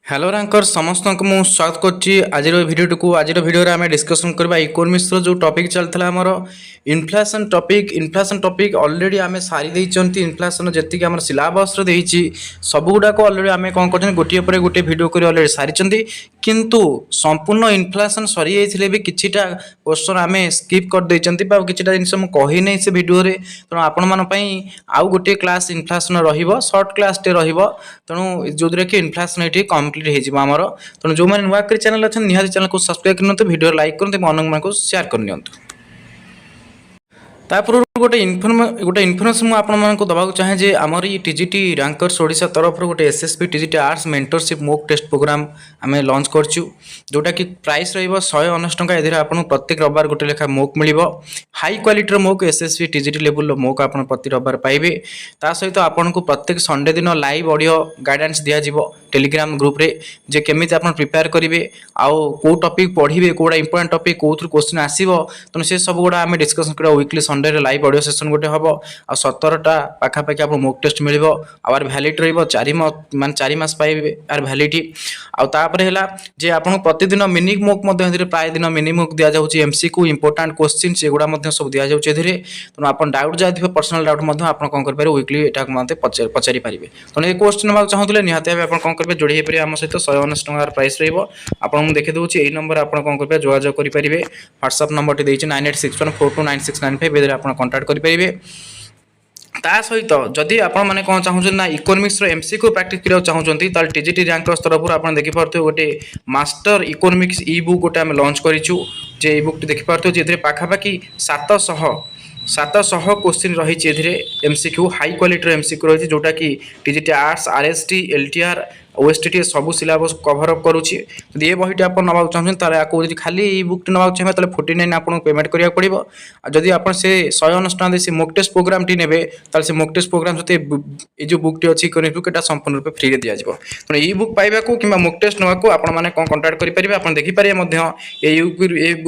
Hello ranker समस्त को मुझे स्वागत करुच्ची आज भिडियो आम डिस्कसन करवा इकोनॉमिक्स जो टॉपिक चलता आमर इन्फ्लेशन टॉपिक ऑलरेडी आम सारी इन्फ्लेशन जी आम सिलेबस सब गुड़ाक ऑलरेडी आम कौन कर गोटे पर गोटे भिडियो कर ऑलरेडी सारी किंतु संपूर्ण इन्फ्लेशन सरी जाइए भी किछिटा क्वेश्चन आम स्किप कर देइचंती बा किछिटा जिनस मु कहि नै से वीडियो रे तेणु आपण मन पई आउ गोटे क्लास इन्फ्लेशन रहिबो शॉर्ट क्लास टे रहिबो तेणु जो कि इन्फ्लेशन एठी कंप्लीट हे जिवो हमर तेणु जो माने नुवा कर चैनल अछन निहाती चैनल को सब्सक्राइब करनते वीडियो लाइक करनते मन मन को शेयर करनियंतु तापर गोटे इनफर्मेशन मुझे आपको दबाक चाहे जे आमर ये टीजीटी रैंकर्स ओडिशा तरफ गोटे SSP TGT arts mentorship mock test program आम लॉन्च करचु जोटा कि प्राइस रहिबो 119 टंका एदिरा आपन प्रत्येक रविवार गोटे लेखा मोक मिलिबो high quality mock SSP TGT level mock आपन प्रति रविवार पाइबे ता सहित आपन को प्रत्येक संडे दिन लाइव ऑडियो गाइडेंस दिया जिवो टेलीग्राम ग्रुप रे जे केमिति आपन प्रिपेयर करिवे आउ को टॉपिक पढिबे कोडा इंपोर्टेंट टॉपिक कोथु क्वेश्चन आसीबो तने से सब गुडा आम डिस्कशन करा वीकली संडे रे लाइव ऑडियो सेशन गोटे हम आ 17टा पाखापाखि आप मोक टेस्ट मिल आर भैलिड रही मास पाइबे आर भैलिडी आउे जे आपको प्रतिदिन मिनी मोक प्राय दिन मिनी मोक दि जाऊँगी एमसीक्यू इंपोर्टेंट क्वेश्चन से गुड़ा सब दि जाऊँगी तेणु आप डाउट जहाँ पर्सनल डाउट आप कौन करेंगे वीकली यहाँ मत पचारि पारे तेणु ये क्वेश्चन ना चाहूँगे निहाती आप कौन करेंगे जोड़ी पारे आम सहित 119 टंकार प्राइस रही देखी दूसरी यही नंबर आप कौन करेंगे जोगाजोग करेंगे व्हाट्सअप नंबर टी 9861429695 आप कंटाक्ट करेंगे ता सहित जदि आपण मैंने कौन चाहूँ ना इकोनॉमिक्स एमसीक्यू प्रैक्टिस करने चाहूँगी तो टीजीटी रैंकर्स तरफ आप देखिपे गोटे मास्टर इकोनॉमिक्स ई बुक गोटे आम लॉन्च करूँ जे ई बुक देखिपे जे पाखापाखि 700 क्वेश्चन रही एमसीक्यू हाई क्वालिटी एमसीक्यू रही जोटा कि TGT arts RST LTR OST सब सिलेबस कवर अप करुच्ची यदि ये बहीटी आप नाक चाहते हैं खाली ई बुक नाक चाहिए तो 49 आपको पेमेंट करा पड़ो जदि आप से 119 टका से मोक टेस्ट प्रोग्राम टी ने से मोक टेस्ट प्रोग्राम सहित ये बुकटी अच्छी इकोनॉमिक्स बुक संपूर्ण रूप फ्री दि जाए तेणु ई बुक पाइबा कि मोक टेस्ट नाक आपने कौन कंटाक्ट करेंगे आप देखिपारे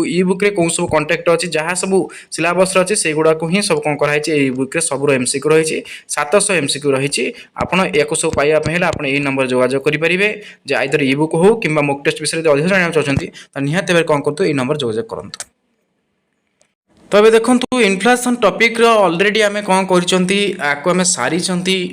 ई बुक कौन सब कंटेक्ट अच्छी जहाँ सब सिलेबस अच्छी से गुड़ा ही सब कौन कराई बुक सब एमसीक्यू रही 700 एमसीक्यू रही आपड़ या सब पाइबापी आप नंबर जोगाजोग करेंगे जे आइदर ई बुक हो कि मोक टेस्ट विषय अधिक जाना चाहते तो निहाती कौन करते ये नंबर जोगाजोग करूँ तो ये देखो इन्फ्लेशन टॉपिक ऑलरेडी आम कौन कर सारी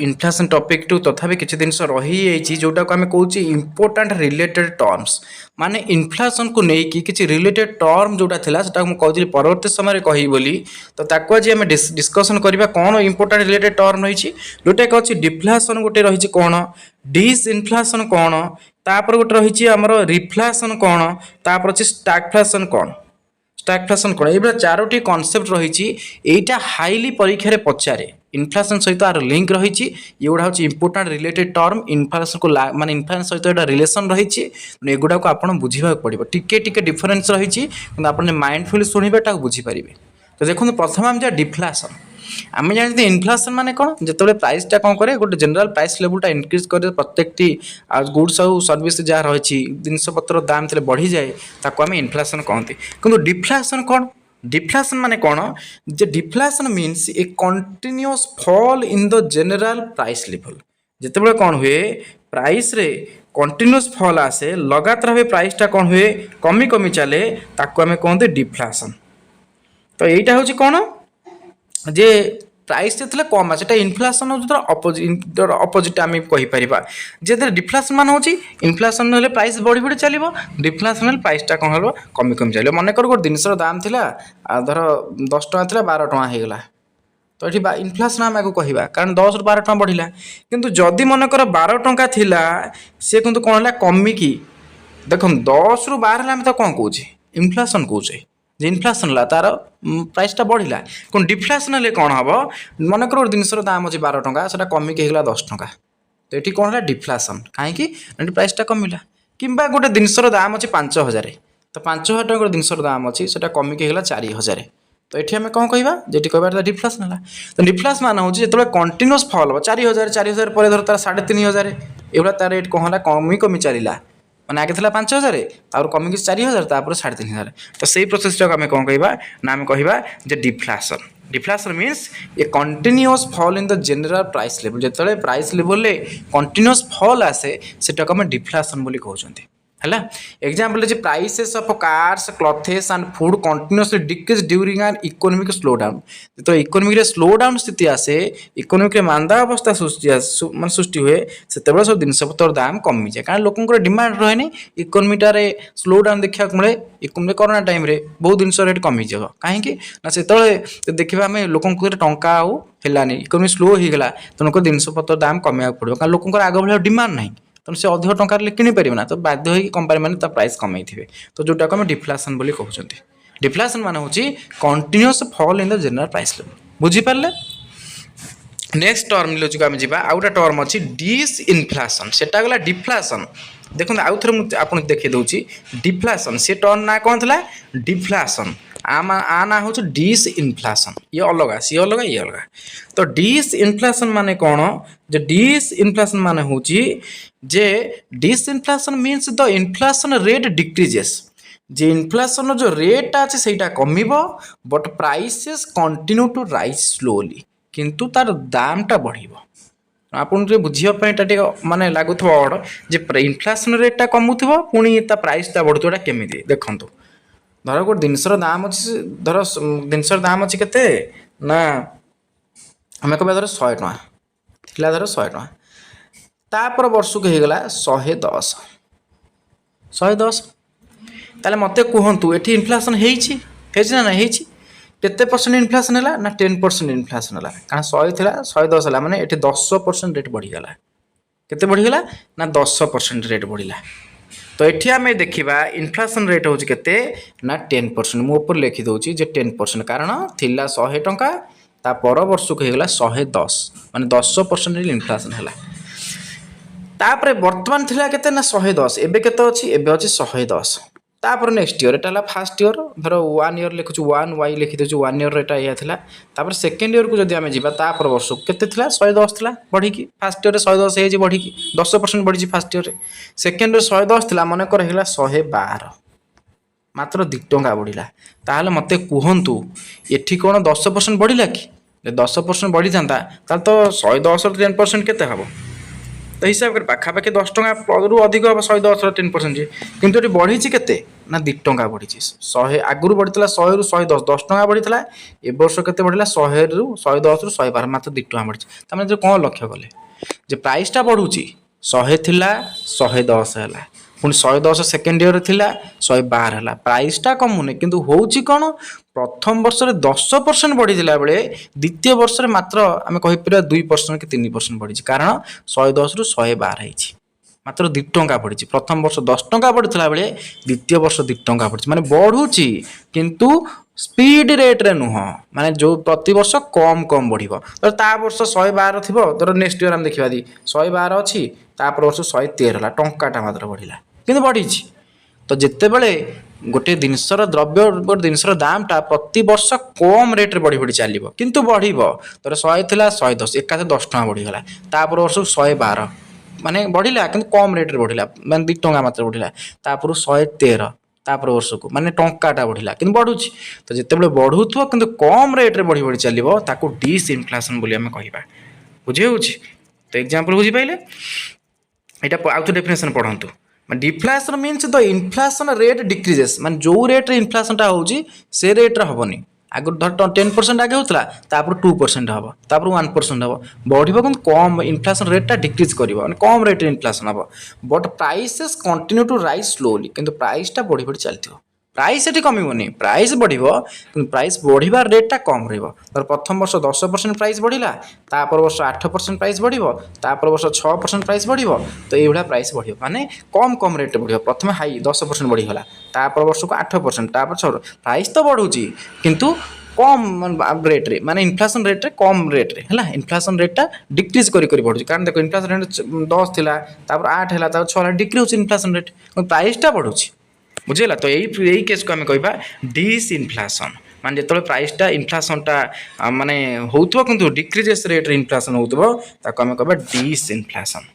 इन्फ्लेशन टॉपिक टू तथापि किसी जिन रही जोटा को आम कौच इंपोर्टेंट रिलेटेड टर्म्स माने इन्फ्लेशन को लेकिन किसी रिलेटेड टर्म जोटा था से मुझे परवर्ती समय कही बोली तो ताको आज आम डिस्कसन करवा कौन इंपोर्टेंट रिलेटेड टर्म रही जोटा कि अच्छी डिफ्लेशन गोटे रही कौन डिसइन्फ्लेशन कौन तापर गोटे रही आमर रिफ्लेशन कौन तापर अच्छी स्टैगफ्लेशन कौन स्टैगफ्लेशन कौन ये चारोटी कॉन्सेप्ट रही एटा हाईली परीक्षा पचारे इन्फ्लेशन सहित आर लिंक रही ये गुड़ा हूँ इंपोर्टेंट रिलेटेड टर्म इन्फ्लेशन को माने इन्फ्लेशन सहित एटा रिलेशन रही एगुड़ा को आप बुझा पड़ो टिके डिफरेन्स रही आप माइंडफुल शुणा बुझीपारे तो देखो प्रथम आम जा डिफ्लेशन आम जानते इन्फ्लेशन माने कौन जो प्राइसटा कौन करे गोटे जनरल प्राइस लेवलटा इनक्रीज करे प्रत्येकटी गुड्स और सर्विस जहाँ रही जिनपतर दाम थे बढ़ी जाए ताको आम इन्फ्लेशन कहते किंतु डिफ्लेशन कौन डिफ्लेशन माने कौन जे deflation means a continuous fall in the general price level जितेबाला कौन हुए प्राइस रे कंटिन्यूअस फॉल आसे लगातार भाव प्राइसटा कौन हुए कमी कमी चले ताको आम कहते डिफ्लेशन तो यहीटा हूँ कौन जे प्राइस थे कम आसे इन्फ्लेशन अपोजिट आम कहीपर जे डिफ्लेशन मान होची इन्फ्लेशन हेल्ले प्राइस बढ़ी बढ़ी चलो डिफ्लेशन प्राइसटा कौन हम कमी कमी चलो मनकर गोटे जिनसर दाम था धर 10 टଙ୍କା था 12 टଙ୍କା होगला तो ये इन्फ्लेशन आम कहवा कारण 10 ରୁ 12 ଟଙ୍କା बढ़ला किंतु जदि मनकर 12 ଟଙ୍କା थिला सी किंतु कौन है कमिकी देख 10 ରୁ 12 आम तो कौन कौचे इन्फ्लेशन कौचे इन्फ्लेशन है तार प्राइसटा बढ़ला कौन डिफ्लेशन हेल्ले कौन हम मनकर गोटे जिनसर दाम अच्छे 12 ଟଙ୍କା से कमिकी होगला 10 ଟଙ୍କା तो ये कौन है डिफ्लेशन कहीं प्राइसटा कमिला कि गोटे जिनसर दाम अच्छे 5000 तो 5000 टଙ୍କା गोटे जिनसर दाम अच्छी से कमिकी होगला 4000 तो ये आम कौन कहवा जी कहवा डिफ्लेशन है तो डिफ्लेशन मान हूँ जो कंटिन्यूअस फॉल हम 4000 पर धर तार 3500 ये तार रेट कौन है कमी कमी चलला मैंने आगे था 5000 और कमिकी 4000 तापर 3500 तो सही प्रोसेस आम कौन कहवा ना आम कहवा जे deflation deflation means a continuous fall in the general price level जो प्राइस लेवल कंटिन्यूअस फॉल आसे सेटा को हम डिफ्लेशन बोली कहउछंती है example prices of cars clothes and food continuously decrease during an economic slowdown जो इकोनॉमिक स्लो डाउन स्थिति आसे इकोनॉमिक मांदा अवस्था मान सृष्टि हुए से सब जिनपतर दाम कमी जाए कारण लोक डिमांड रहे इकोनॉमिटार स्लो डाउन देखा मिले इकोनॉमिक कोरोना टाइम रे बहुत जिन रेट कमी जाए कहीं से देखा आम लोक टंका आनी इकोनॉमी स्लो हो गला तेणुक जिनपतर दाम कमेगा पड़ो कारण लोक आग भाई डिमांड ना तेणु से अधिक टंकार किनीपर ना तो बाध्य हो कंपानी मैंने प्राइस कमे थे तो जोटा को डिफ्लेशन बोली कहते डिफ्लेशन मान हूँ continuous fall in the general price level बुझीपारे नेक्स्ट टर्म जो आम जा आउ गोटे टर्म अच्छी डिसइनफ्लेशन सेटा गला डिफ्लेशन देखो आउ थे मुझे देखी दूसरी डिफ्लेशन से टर्म ना कौन था डिफ्लेशन आ ना हूँ डिसइनफ्लेशन ये अलग सी अलग ये अलग तो डिसइनफ्लेशन माने कौन जो डिसइनफ्लेशन माने हूँ जे disinflation means the inflation rate decreases जे इनफ्लेशन जो रेट अच्छे सहीटा कमिबो but prices continue to rise slowly किंतु तार दामटा बढ़िबो आपन जे बुझियापाई माने लागुथबो अड जे इनफ्लेशन रेटटा कमुथबो पुणी ता प्राइसटा बढ़ुथबोटा केमिति देखंतु धर गोटे जिनसर दाम अच्छे धर जिनसर दाम अच्छे केते ना आम कह धर 100 टଙ୍କା थिला धर 100 टଙ୍କା तापर वर्ष को होगला 110 ताले मते कहतु ये इनफ्लेशन ना ना केते परसेंट इनफ्लेशन है ना 10% इनफ्लेशन है कारण 100 थिला 110 है माने ये 10% रेट बढ़ीगला केते बढ़ीगला ना 10% रेट बढ़िला तो ये आम देखा इनफ्लेशन रेट हूँ के ना 10% मु ऊपर लिखी दूसरी 10% कारण थिला 100 टଙ୍କା ता पर वर्ष को होगला 110 माने 10% इनफ्लेशन है तापर बर्तमान थिला केते ना 110 एबे केते अछि एबे अछि 110 तापर नेक्स्ट ईयर एटा फास्ट ईयर धर 1 ईयर लिखुछु 1 वाई लिखि देछु 1 ईयर एटा या थिला तापर सेकंड ईयर को जदि आमे जिबा तापर वर्ष केते थिला 110 थिला बढ़ी की फास्ट ईयर 110 हे जी बढ़ी की 10% बढ़ी फास्ट ईयर सेकंड ईयर 110 थिला माने कर हेला 112 मात्र 2 टଙ୍କା बढ़िला ताहले मते कुहंतु एठी कोन 10% बढ़िला कि 10% बढ़ी जांता ताल तो 110 रो 10% केते हबो तो हिसाब कर पाखापाखि 10 टଙ୍କା रु अधिक हम 110 10% किंतु ये बढ़ी केते ना 2 टଙ୍କା बढ़ी 100 आगु बढ़ी 100 रु 110 10 टଙ୍କା बढ़ी ए वर्ष केते बढ़िला 100 रु 110 रु 112 मात्र 2 टଙ୍କା बढ़ी तमें जो कौन लक्ष्य कले जे प्राइसटा बढ़ुची 100 थिला 110 है पुणी 110 सेकेंड ईयर थिला 112 है प्राइसटा कमुने किंतु होउची कोन प्रथम वर्ष रे 10% बढ़ी थिला बेले द्वितीय वर्ष रे मात्र आमे कहि पिरा 2% कि 3% बढ़ी कारण 110 रु 112 हेछि मात्र 2 टଙ୍କା बढ़ी प्रथम वर्ष 10 टଙ୍କା बढ़िथिला बेले द्वितीय वर्ष 2 टଙ୍କା बढ़ी माने बढ़ुची किंतु स्पीड रेट रे नुह माने जो प्रति वर्ष कम कम बढ़िबो तो ता वर्ष 112 थिबो तो नेक्स्ट ईयर हम देखिबा दी 112 अछि तापर वर्ष 113 हला टंकाटा मात्र बढ़िला किंतु बढ़ीची तो जिते बड़े गोटे जिनसर द्रव्य गोटे जिनसर दामटा प्रति वर्ष कम रेट रे बढ़ी बढ़ी चलो किंतु बढ़िबो तो 100 थिला 110 एकासे 10 टଙ୍କା बढ़ीगला तापर वर्ष 112 माने बढ़िला किंतु कम रेट रे बढ़िला माने 2 टଙ୍କା मात्र बढ़िला तापर 113 तापर वर्ष को माने टंकाटा बढ़िला किंतु बढ़ुची तो जिते बड़े बढ़ुथो किंतु कम रेट रे बढ़ी बढ़ी चलो ताको डिसइनफ्लेशन बोली आमे कहिबा बुझे होची तो एग्जांपल बुझी पाइले एटा आउट डेफिनेशन पढंतु deflation means the inflation rate decreases मान जो रेट रे इनफ्लेशनटा होची से रेट रे हबनी आगु धर 10% आगे होतला तापर 2% हबो तापर 1% हबो बढ़िबो किंतु कम इनफ्लेशन रेटटा डिक्रीज करिवो माने कम रेट रे इनफ्लेशन हबो but prices continue to rise slowly किंतु प्राइसटा बढ़ी बढ़ी चलथियो प्राइस एटी कमिबोनी प्राइस बढ़िबो किंतु प्राइस बढ़िबार रेटटा कम रहइबो तर प्रथम वर्ष 10% प्राइस बढ़िला तापर वर्ष 8% प्राइस बढ़िबो तापर वर्ष 6% प्राइस बढ़िबो तो एइबडा प्राइस बढ़िबो माने कम कम रेट बढ़िबो प्रथम हाई 10% बढ़िगला तापर वर्ष को 8% तापर 6 प्राइस तो बढ़ुची किंतु कम रेट रे माने इनफ्लेशन रेट रे कम रेट रे हला इनफ्लेशन रेटटा डिक्रीज करी करी बढ़ुची कारण देखो इनफ्लेशन रेट 10 थिला तापर 8 हला तापर 6 हला डिक्रीज होची इनफ्लेशन रेट प्राइसटा बढ़ुची बुझेला तो यही केस को आम कह डिसइनफ्लेशन माने जो प्राइसटा इनफ्लेशनटा माने होउथबो किंतु डिक्रीजेस रेट रे इनफ्लेशन होउथबो ताको आम कह डिसइनफ्लेशन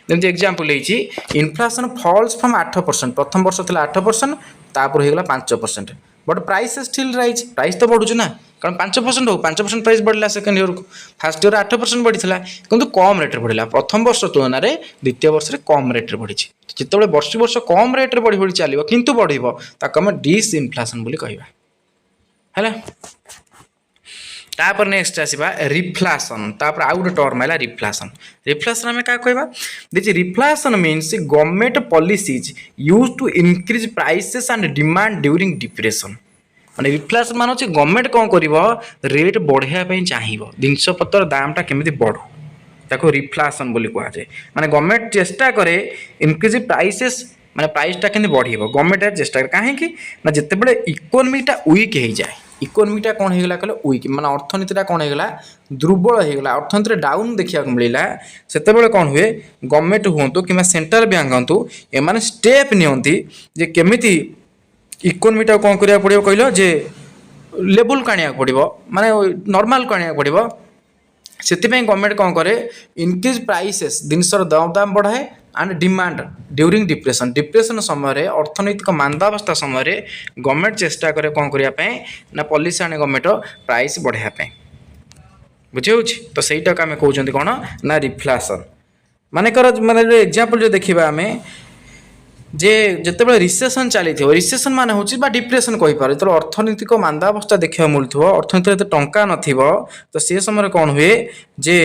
जमती एग्जांपल लेछि इनफ्लेशन फॉल्स फ्रॉम 8% प्रथम वर्ष थिला 8% तापर हो गेला 5% but price still rise price तो बढ़ुछ ना कारण 5% हो 5% प्राइस बढ़ला सेकेंड ईयर को फास्ट ईयर 8% बढ़ी किंतु कम रेट बढ़ला प्रथम वर्ष तुलन में द्वितीय वर्ष में कम रेट बढ़ी जिते वर्ष वर्ष कम रेट बढ़ी बढ़ी चलो किंतु बढ़ो ताको आम डिसइनफ्लेशन बोली कहवा है। तापर नेक्स्ट आसवा रिफ्लेशन तापर आउ गोटे टर्म है रिफ्लेशन। रिफ्लेशन आम क्या कहवा देखिए reflation means government policies use to increase prices and demand during depression माने रिफ्लेशन मान अच्छे गवर्नमेंट कौन कर रेट बढ़ाई चाहिए जिनपतर दामटा केमी बढ़ो ताको रिफ्लेशन बोली कहुए माने गवर्नमेंट चेष्टा करे इंक्रीज प्राइसेस माने प्राइसटा केमी बढ़ो गवर्नमेंट चेष्टा करे कहीं ना जिते इकोनोमीटा वीक हो जाए इकोनोमीटा कौन होगा कहले वीक माने अर्थनीतिटा कौन होगा दुर्बल होगा अर्थनीति डाउन देखा मिलला से कौन हुए गवर्नमेंट हूँ कि सेंट्रल बैंक हूँ एम स्टेप नियंती जे केमिति इकोनोमीटा कौन करा पड़ो कहल जे लेवल काणिया पड़ो माने नॉर्मल काणिया पड़ो से गवर्नमेंट कौन करे इंक्रीज प्राइसेस जिनसर दाम बढ़ाए and demand during depression depression समय अर्थनैतिक मांदावस्था समय गवर्नमेंट चेष्टा करे कौन करने ना पॉलिसी आने गवर्नमेंट प्राइस बढ़ाई बुझे तो सहीटा को आम कहते कौन ना रिफ्लेशन मानेकर माने एग्जांपल जो देखा आम जे जिते रिसेसन चली रिसेसन मान हूँ डिप्रेशन कहीपर जो अर्थनैतिक मांदावस्था देखा मिलूँ अर्थनीति टंका न तो से समय कौन हुए जे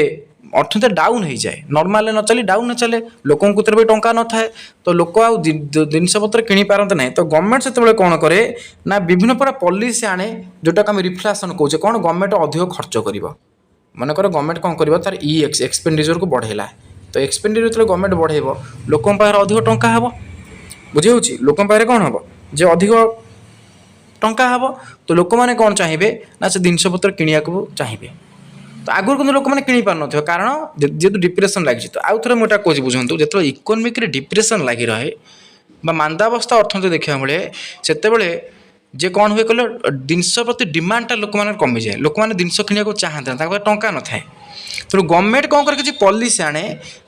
अर्थनीति डाउन हो जाए नॉर्मल न चली डाउन न चले लोकों को भी टंका न थाए तो लोक जिनपतर किणी पारते ना तो गवर्नमेंट से कौन करे ना विभिन्न प्रकार पॉलिसी आने जोटा आम रिफ्लेशन कहे कौन गवर्नमेंट अधिक खर्च कर मनकर गवर्नमेंट कौन कर तार एक्सपेंडिचर को बढ़ेला तो एक्सपेंडिचर जो गवर्नमेंट बढ़ेब लोकों अधिक टंका हे बुझे लोकों कौन हम जे अधिक टंका हे तो लोक मैंने कौन चाहिए ना से जिनपतर किणा चाहिए तो आगुरी क्योंकि लोक मैंने किणी पार न कारण जेहतु डिप्रेशन लगी तो आउ थे मुझे कौन बुझे जो इकोनोमिक डिप्रेशन लगी रहे मांदावस्था अर्थनीति देखा मिले से जे कौन हुए कहले जिनस प्रति डिमांडटा लोक मैंने कमी जाए लोक मैंने जिनस किणा चाहते टंका न थाए तेणु गवर्नमेंट कौन कर किसी पॉलिसी आने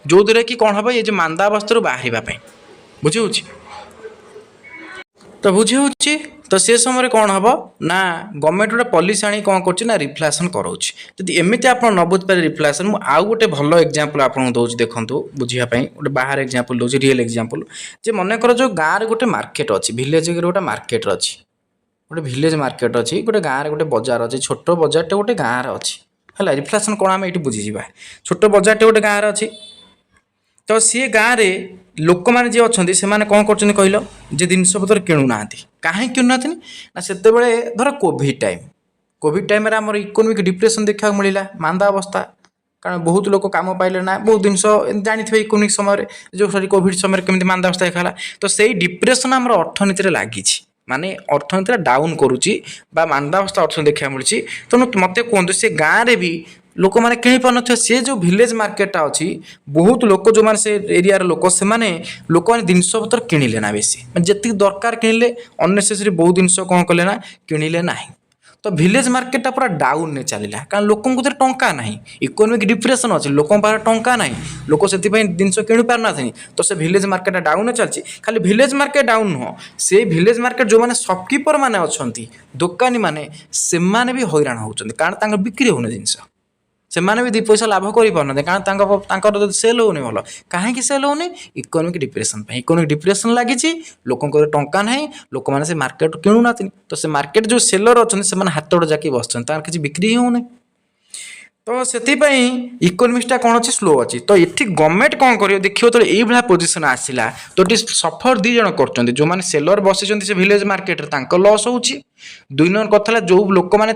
जो द्वारा कि कौन हम ये मांदावस्था बाहर बुझे तो बुझे तो से समय कौन हम ना गवर्नमेंट गोटे पॉलिसी आनी कौन कर रिफ्लेशन कराऊँगी एमती आप न बुझे रिफ्लेशन मुझे आउ गोटे भल एग्जांपल आपको दूसरी देखूँ बुझापी गोटे बाहर एग्जांपल दूसरी रियल एग्जांपल जे मनकर जो गाँव गोटे मार्केट अच्छी भिलेज गोटे मार्केट अच्छी गोटे भिलेज मार्केट अच्छी गोटे गाँव गोटे बजार अच्छी छोट बजारटे गोटे गाँव अच्छी है रिफ्लेशन कौन आम ये बुझीजा छोट बजारटे गोटे गाँव अच्छी तो सी गाँव में लोक मैंने जी अच्छा से कौन कर कहल जे जिनपतर किणुना कहीं किणुना ना से धर कोविड टाइम आम इकोनोमिक डिप्रेशन देखा मिलला मांदा अवस्था कारण बहुत लोग काम पाइले ना बहुत जिन जानी इकोनोमिक समय जो सॉरी कोविड समय केमी मांदा अवस्था देखा तो सही डिप्रेशन आम अर्थनीति लगी माने अर्थनीति डाउन करुच्ची मांदावस्था अर्थनीति देखा मिली तेणु मत कहतु से गाँव में भी लोक मैंने किणी पार न से जो भिलेज मार्केटा अच्छी बहुत लोक जो मैंने से एरिया लोक से लोक मैंने जिनपतर किणिले ना बेसी जी दरकार किणिले अननेसेसरी बहुत जिन कौन कले ना किणिले ना तो भिलेज मार्केटा पूरा डाउन ने चलला कारण लोकों को टंका ना इकोनोमिक डिप्रेशन अच्छे लोकों पाखे टंका ना लोक से जिन किणी पार ना तो से भिलेज मार्केटा डाउन चलती खाली भिलेज मार्केट डाउन नुह से भिलेज मार्केट जो मैंने शॉपकीपर मैंने अच्छा दुकानी मैंने से भी हैरान होती कारण बिक्री होने जिनस से भी 2 पैसा लाभ कर कारण सेल होने भल कहीं सेल होने इकोनोमिक डिप्रेशन इकोनोमिक डिप्रेशन लगी लोक टंका ना लोक मैंने से मार्केट किणुना तो से मार्केट जो सेलर अच्छा से हाथ गोड़ जाकि बस किसी बिक्री होने तो से इकोनोमिक्सटा कौन अच्छी स्लो अच्छी तो ये गवर्नमेंट कौन कर देखिए तो ये पोजिशन आसला तो सफर 2 जन कर जो मैंने सेलर बस से भिलेज मार्केट लॉस हो 2 नंबर कथा जो लोक मैंने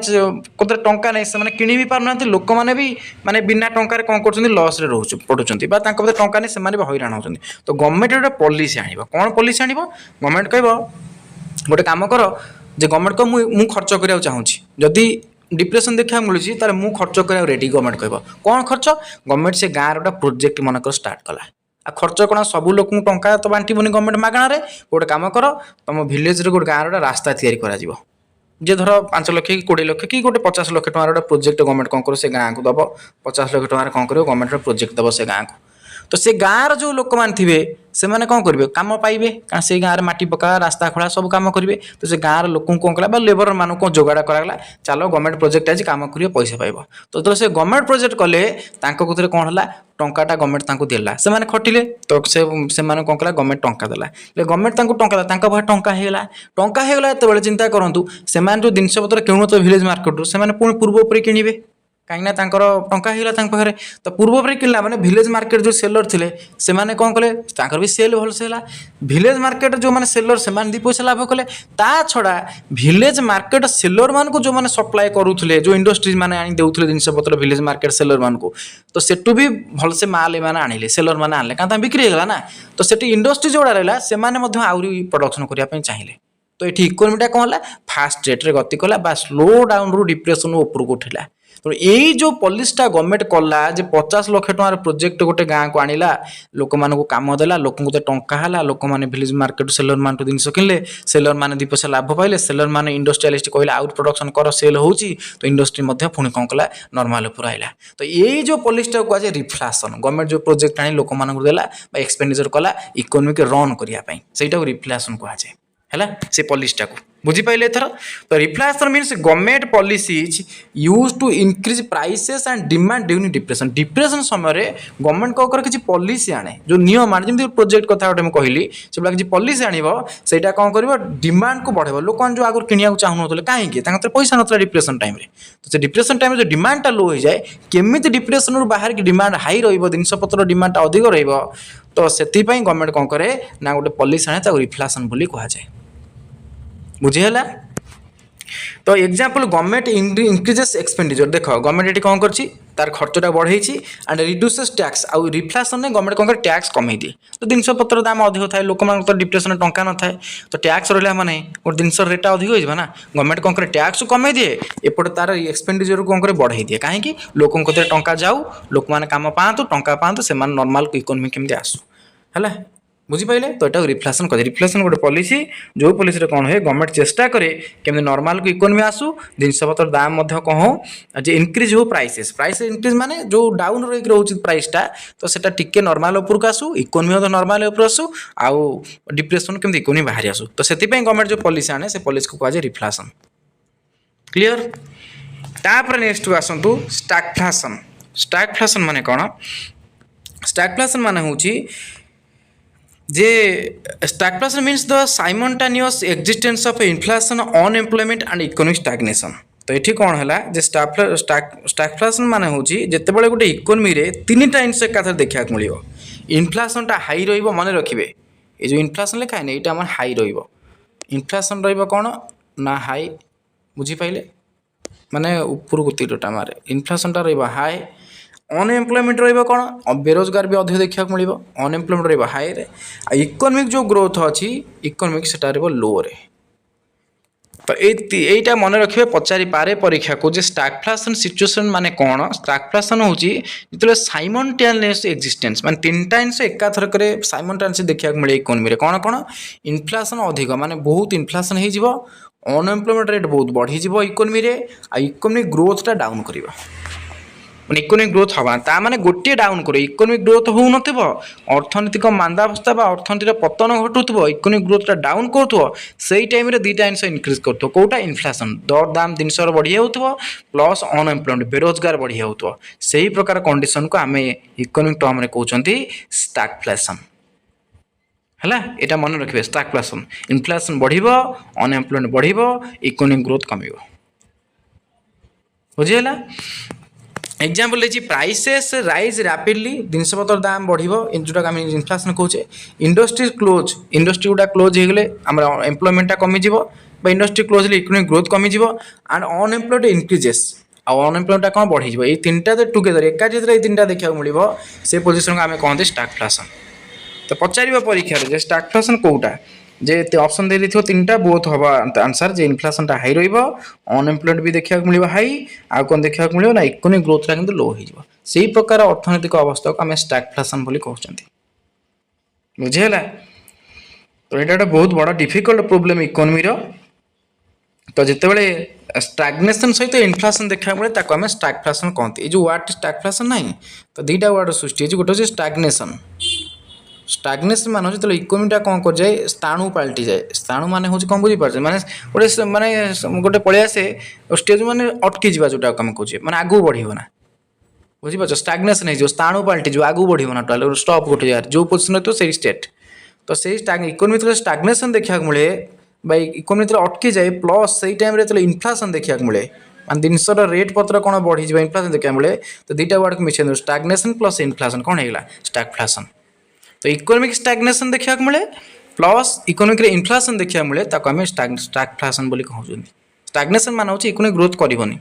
टंका नहीं से किणी भी पारना लोक मैंने भी माने बिना टंकार कौन कर लॉस पड़ुंट टंका नहीं से हैरान होती तो गवर्नमेंट गोटे पॉलिसी आनी कौन पॉलिसी आनी गवर्नमेंट कह गोटे कम कर जे गवर्नमेंट को मुझे खर्च करने चाहूँगी जदि डिप्रेशन देखा मिलूँ तार मु खर्च करा रेडी गवर्नमेंट कह कौन खर्च गवर्नमेंट से गाँव गोटे प्रोजेक्ट मनकर स्टार्ट कला आ खर्च कौन सब लोक टंका तो बांटबनी गवर्नमेंट मागणार गोटे कम कर तुम भिलेज गोटे गाँव गोटे रास्ता तैयारी करा जे धर 5 लाख कि 20 लाख कि गोटे 50 लाख टकर गोटे प्रोजेक्ट गवर्नमेंट कौन कर से गाँव को दब 50 लाख टकर कौन कर गवर्नमेंट प्रोजेक्ट दब से गाँव को तो से गाँव जो लोक मैंने थे से कौन करेंगे कम पाइबे कारण से गाँव में माटी पका रास्ता खोला सब कम करेंगे तो से गाँव लोक कौन कला लेबर मान कौन जोगाड़ कराला चलो गवर्नमेंट प्रोजेक्ट आज कम कर पैसा पाइब तो जो से गवर्नमेंट प्रोजेक्ट कले कौन है टंकाटा गवर्नमेंट देला से खटिले तो से कौन कला गवर्नमेंट टंका देला गवर्नमेंट टंका देला टंका होगा जो चिंता करूँ से जो जिनस पत्र किणु तो विलेज मार्केट से पुणी पूर्वपरी किणवे कहीं टंका होगा तो पूर्वपरी किणला मैंने विलेज मार्केट जो सेलर थे से कौन कले भी सेल भल से विलेज मार्केट जो मैंने सेलर से दी पैसा लाभ कले ता छड़ा विलेज मार्केट सेलर मान को जो मैंने सप्लाय करूले जो इंडस्ट्रीज मैंने आनी देउथले जिनस पत्र विलेज मार्केट सेलर मान को तो सेटू भी भल से माल मैंने आनिले सेलर मैंने आनिले कहीं बिक्री होगा ना तो सेठी इंडस्ट्री जोड़ा रहा से आहरी प्रोडक्शन करने चाहिए तो ये इकोनोमीटा कौन है फास्ट रेट्रे गति कला बा स्लो डाउन रु डिप्रेशन उपरको उठिला तो यही जो पॉलिसीटा गवर्नमेंट कला 50 लाख टकर प्रोजेक्ट गोटे गाँव को आनिला लोक मान कम देला लोक टंका है लोक मैंने विलेज मार्केट सेलर मान जिनस किनले सेलर मैंने 2 पैसा लाभ पाइले सेलर मैंने इंडस्ट्रियालिस्ट कहले आउट प्रोडक्शन कर सेल होची तो इंडस्ट्री पुणी कौन कला नॉर्मल ऊपर आइला तो यही जो पॉलिसीटा कहुए रिफ्लेशन गवर्नमेंट जो प्रोजेक्ट आनी लोक मान देला एक्सपेंडिचर कला इकोनॉमी रन करने से रिफ्लेशन कहुए है से पॉलिसीटा को बुझीपारे एथर तो reflation means government policies use to increase prices and demand during depression depression समय गवर्नमेंट को किसी पॉलिसी आने जो नियम आने जमी प्रोजेक्ट कथा गोटे कहली से किसी पॉलिसी आना कौन कर डिमांड को बढ़ेब लोक जो आगे किणा चाहून कहीं पैसा ना डिप्रेशन टाइम तो से डिप्रेशन टाइम जो डिमांडटा लो हो जाए केमी डिप्रेशन बाहर की डिमांड हाई रनपतर डिमांडटा अधिक तो से गवर्नमेंट कौन करे ना गोटे पॉलिसी आने रिफ्लेशन बोली कहुए बुझीगला तो एग्जांपल गवर्नमेंट इंक्रीजेस एक्सपेंडिचर देख गवर्नमेंट ये कौन कर तार खर्चटा बढ़े एंड रिड्यूसेस टैक्स आउ रिफ्लेशन में गवर्नमेंट कौन टैक्स कमे दिए तो जिनस पत्र दाम अधिक थाए लोक तो डिप्रेशन टंका न थाए तो टैक्स रहा माने गोटे जिनस रेटा अधिक हो ना गवर्नमेंट कौन करे टैक्स कमे दिए एपटे तार एक्सपेंडिचर कौन करे बढ़े दिए कहीं लोक टंका जाऊ लोक मैंने कम पातु टंका पातु से नॉर्मल इकोनॉमी केमती आसू है बुझीपारे तो यहाँ रिफ्लेशन कहे रिफ्लेशन गोटे पॉलिसी जो पॉलिसी कौन है गवर्नमेंट चेष्टा करे केमती नॉर्मल को इकोनॉमी आसू जिनपतर दाम कौन हो जे इनक्रीज हो प्राइसेस इनक्रीज माने जो डाउन रही रोचे प्राइसटा तो सेटा टिके नॉर्मल ऊपर को आसू इकोनॉमी नॉर्मल ऊपर आसू आउ डिप्रेशन केमती इकोनॉमी बाहरी आसू तो से गवर्नमेंट जो पॉलिसी आने से पॉलिसी को कहुए रिफ्लेशन क्लियर तापर नेक्स्ट आसतु स्टैगफ्लेशन माने कौन स्टैगफ्लेशन माने होची जे stagflation means the simultaneous existence of inflation unemployment and economic stagnation तो ये कौन है स्टैगफ्लेशन माने होची जेतेबेले गोटे इकोनॉमी रे तीनटा जिनिस एकाथरे देखा मिलियो इन्फ्लेशनटा हाई रहिबो मन रखिबे ये जो इन्फ्लेशन लिखा है ना यहाँ आम हाई रहिबो इन्फ्लेशन रहिबो कौन ना हाई बुझी पाइले माने ऊपर को तीरटा मारे इन्फ्लेशनटा रहिबो हाई अनएम्प्लॉयमेंट रहिबो कौन बेरोजगार भी अधिक देखा मिलिबो अनएम्प्लॉयमेंट रहिबो हाई रे इकोनॉमिक जो ग्रोथ अच्छी इकोनॉमिक सेटा रहिबो लो रे तो यहीटा मन रखिए पचारि पारे परीक्षा को जे स्टैगफ्लेशन सिचुएशन माने कौन स्टैगफ्लेशन होची जितले साइमल्टेनियस एक्जिस्टेंस माने तीनटा जिनिस एकाथरक साइमल्टेनियस देखा मिले इकोनॉमी रे कौन कौन इन्फ्लेशन अधिक माने बहुत इन्फ्लेशन हो जिवो अनएम्प्लॉयमेंट रेट बहुत बढ़ी जिवो इकोनॉमी रे आ इकोनॉमिक ग्रोथटा डाउन करिवो माने इकोनॉमिक ग्रोथ हवा ता माने गोटे डाउन करे इकोनॉमिक ग्रोथ हो नथिबो अर्थनैतिक मांदावस्था बा अर्थनीतिर पतन घटुथबो इकोनॉमिक ग्रोथटा डाउन करथबो सेही टाइम रे दुईटा जिनिस इंक्रीज करथबो कोटा इन्फ्लेशन दर दाम जिनिसर बढ़ी होथबो प्लस अनएम्प्लॉयमेंट बेरोजगार बढ़ी होथबो सेही प्रकार कंडीशन को आमे इकोनॉमिक टर्म रे कहउचंती स्टैगफ्लेशन हला एटा मन रखिबे स्टैगफ्लेशन इन्फ्लेशन बढ़िबो अनएम्प्लॉयमेंट बढ़िबो इकोनॉमिक ग्रोथ कमिबो बुझियला एग्जाम्पल लेछि प्राइसेस राइज रैपिडली जिनपतर दाम बढ़िबो जोटा आम इन्फ्लेशन कहूचे इंडस्ट्री क्लोज इंडस्ट्री गुड़ा क्लोज हो गले आम एम्प्लॉयमेंटा कमी जीवो बा इंडस्ट्री क्लोज ले इकोनॉमिक ग्रोथ कमी जीवो एंड अनएम्प्लॉयड इंक्रीजेस आ अनएम्प्लॉयमेंटा कौन बढ़ी जीवो ये तीनटा टुगेदर एकाठी ये तीनटा देखा मिलिबो से पोजिशन को आम कहते स्टैगफ्लेशन तो पचार परीक्षा रे स्टैगफ्लेशन कोटा जे ऑप्शन दे देथियो तीनटा बोथ हवा आंसर जे इन्फ्लेशनटा हाई रहिबो अनएम्प्लॉयमेंट भी देखा मिलिबो हाई आ कोन देखा मिलिबो ना इकोनॉमिक ग्रोथटा किंतु लो हो जिवो सेही प्रकार अर्थनैतिक अवस्था को हम स्टैगफ्लेशन बोली कहउचंती बुझियला तो एटा बहुत बड़ा डिफिकल्ट प्रॉब्लम इकोनॉमी रो तो जितेबाला स्टैग्नेशन सहित इन्फ्लेशन देखा मिले ताको आम स्टैगफ्लेशन कहते जो वर्ड स्टैगफ्लेशन ना तो दुईटा वर्ड सृष्टि गोटे हूँ स्टैग्नेशन स्टाग्नेशन मान हो इकोनोमीटा कौन कर जाए स्थाणु पलटि जाए स्थाणु मान हूँ कौन बुझीपार माने गोटे माने गोटे पलि आसे स्टेज माने अटकी जा जोटा आम कहे माने आगू बढ़ना बुझीपार स्टाग्नेशन हो स्थाणु पलटि आगू बढ़ना टोटाल स्टप गोटे जगह जो पोजिशन हो से स्टेट तो से इकोनोमी स्टाग्नेशन देखा मिले इकोनोमी अटकी जाए प्लस से टाइम इनफ्लेशन देखा मिले मान जिनसर रेट पत्र कौन बढ़ी इनफ्लेशन देखा मिले तो दुईटा वर्ड को मिशन स्टाग्नेशन प्लस इनफ्लेशन कौन होगा स्टागफ्लेशन तो इकोनॉमिक स्टाग्नेशन देखा मिले प्लस इकोनॉमिक इनफ्लेशन देखा मिले आम स्टागफ्लेशन बोली कहते स्टाग्नेशन मान हो इकोनॉमिक ग्रोथ करनी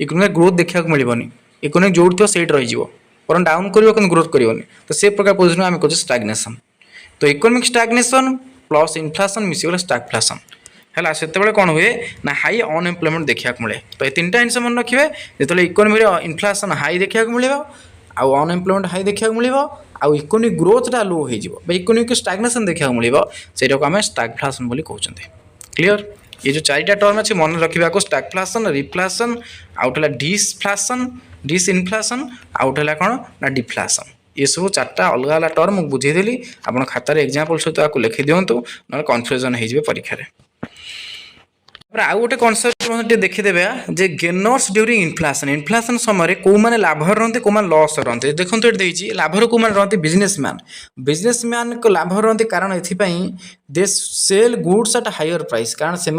इकोनॉमिक ग्रोथ देखा मिलनी इकोनॉमिक जो थो से रही डाउन कर ग्रोथ करनी तो से प्रकार पोजिशन आम कहे स्टाग्नेशन तो इकोनॉमिक स्टाग्नेशन प्लस इनफ्लेशन मिसीगले स्टागफ्लेशन है से कौन हुए ना हाई अनएम्प्लॉयमेंट देखा मिले तो ये तीन जिन मन रखिए जो इकोनॉमी इनफ्लेशन हाई देखा मिले आउ अनएम्प्लॉयमेंट हाई देखा मिले आउ इकोनॉमिक ग्रोथटा लो हो इकोनॉमिक स्टाग्नेशन देखा मिले से आम स्टागफ्लेशन बोली कहते क्लियर ये जो चारिटा टर्म अच्छे मन रखा स्टागफ्लेशन रिफ्लेशन आउट है डिसफ्लेशन डिसइनफ्लेशन आउट है कौन ना डिफ्लेशन ये सब चार्टा अलग अलग टर्म बुझेदेली आप खातार एग्जाम्पल सहित लिखि दिंतु ना कन्फ्यूजन हो परीक्षा आउ गोटे कनसेप्ट देखीदे जे गेनर्स ड्यूरिंग इनफ्लेशन इनफ्लेशन समय कौ मैंने लाभ रही कौ लस रही देखो ये लाभर कौ रही बिजनेसमैन को लाभ रही कारण ये they sell goods at higher price कारण से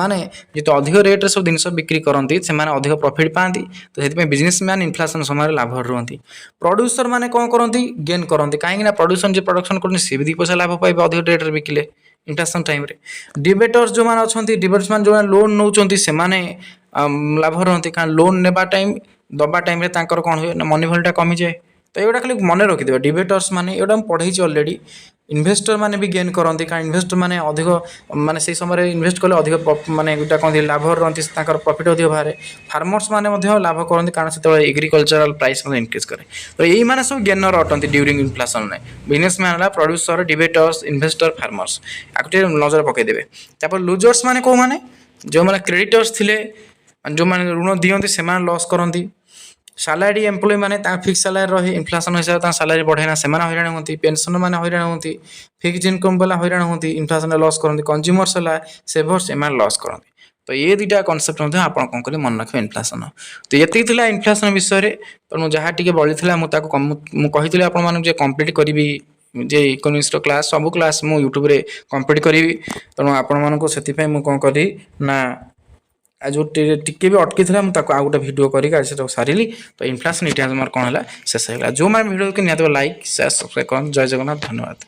जो अधिक रेट्रे सब जिन बिक्री करती से अधिक प्रॉफिट पाती तो ये बिजनेसमैन इनफ्लेशन समय लाभ रुहति प्रोड्यूसर मैंने कौन करती गेन करती कहीं प्रोड्यूसर जो प्रोडक्शन कर सी भी 2 पैसा लाभ पाइबे अधिक रेट्रे बिकिले इनफ्लेशन टाइम रे डिबेटर्स जो मैंने अच्छा डिबेटर्स मान जो लोन नौकरी से लाभ रही कारण लोन नेबा टाइम दबा टाइम कौन हुए ना मनी भैल्यूटा कमी जाए तो ये खाली मन रखिदे डिबेटर्स माने ये पढ़ाई अलरेडी इन्वेस्टर माने भी गेन करती कारण इन्वेस्टर माने अधिक माने से समय इन्वेस्ट कले अधिक माने गोटा कौन लाभ रही प्रॉफिट अधिक बाहर फार्मर्स माने लाभ करती कारण से एग्रीकल्चरल प्राइस इनक्रीज करे तो यही माने सब गेनर अटंती ड्यूरिंग इनफ्लेशन में businessman producer debtors investor farmers आगे नजर पकईदेवे तापर लुजर्स माने कौ माने जो मैंने क्रेडिटर्स थे जो मैंने ऋण दिखती से लॉस करती सालारी एम्प्लॉय मैंने फिक्स सालारी रही इनफ्लेशन हिसाब से सालारी बढ़ेना से हईराण होती पेंशन मैंने हईराण होती फिक्स इनकम वाला हईराण होती इनफ्लेशन लॉस करती कंज्यूमर्स है सेभर्स एम लॉस करती तो ये दुईटा कनसेप्ट आप कौन करें मन रखिए इनफ्लेशन तो ये इनफ्लेशन विषय तेणु जहाँ टी बड़ी मुझे आपको कम्प्लीट करी जे इकोनॉमिक्स क्लास सब क्लास मु यूट्यूब रे कम्प्लीट करी तेणु आपण से कौन करी ना जो टिके भी अटकी था मुझे आउ गोटे भिडियो करके सारी तो इनफ्लेशन इतिहास कौन है शेष हो जो मैंने भिडियो के निहत लाइक शेयर सब्सक्राइब कर जय जगन्नाथ धन्यवाद।